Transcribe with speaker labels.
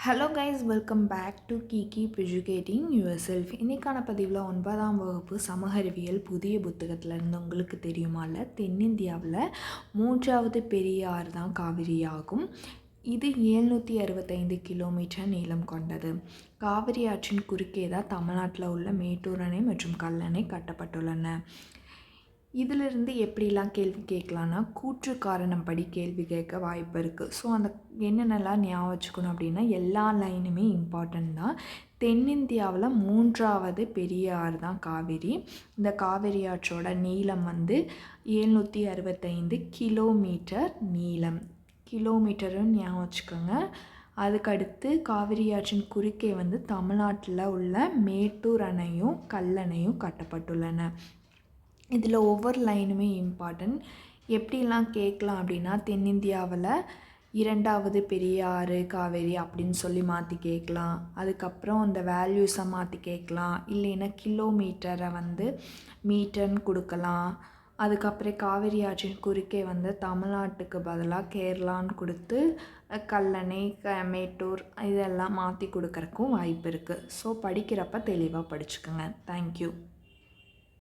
Speaker 1: Hello guys, welcome back to keep educating yourself. இன்றைக்கான பதிவில் 9ஆம் வகுப்பு சமூக அறிவியல் புதிய புத்தகத்திலேருந்து உங்களுக்கு தெரியுமால, தென்னிந்தியாவில் 3வது பெரிய ஆறு தான் காவிரி ஆகும். இது 765 கிலோமீட்டர் நீளம் கொண்டது. காவிரி ஆற்றின் குறுக்கே தான் தமிழ்நாட்டில் உள்ள மேட்டூர் அணை மற்றும் கல்லணை கட்டப்பட்டுள்ளன. இதிலிருந்து எப்படிலாம் கேள்வி கேட்கலான்னா, கூற்று காரணம் படி கேள்வி கேட்க வாய்ப்பு இருக்குது. ஸோ அந்த என்னென்னலாம் ஞாபகம் வச்சுக்கணும் அப்படின்னா, எல்லா லைனுமே இம்பார்ட்டன்ட் தான். தென்னிந்தியாவில் 3வது பெரிய ஆறு தான் காவிரி. இந்த காவிரி ஆற்றோட நீளம் 765 கிலோமீட்டர் நீளம். கிலோமீட்டருன்னு ஞாபகம் வச்சுக்கோங்க. அதுக்கடுத்து காவிரி ஆற்றின் குறுக்கே தமிழ்நாட்டில் உள்ள மேட்டூர் அணையும் கல்லணையும் கட்டப்பட்டுள்ளன. இதில் ஒவ்வொரு லைனுமே இம்பார்ட்டன்ட். எப்படிலாம் கேட்கலாம் அப்படின்னா, தென்னிந்தியாவில் 2வது பெரிய ஆறு காவேரி அப்படின்னு சொல்லி மாற்றி கேட்கலாம். அதுக்கப்புறம் அந்த வேல்யூஸை மாற்றி கேட்கலாம். இல்லைன்னா கிலோமீட்டரை மீட்டர்னு கொடுக்கலாம். அதுக்கப்புறம் காவிரி ஆற்றின் குறுக்கே தமிழ்நாட்டுக்கு பதிலாக கேரளான்னு கொடுத்து கல்லணை மேட்டூர் இதெல்லாம் மாற்றி கொடுக்கறக்கும் வாய்ப்பு இருக்குது. ஸோ படிக்கிறப்ப தெளிவாக படிச்சுக்கோங்க. தேங்க்யூ.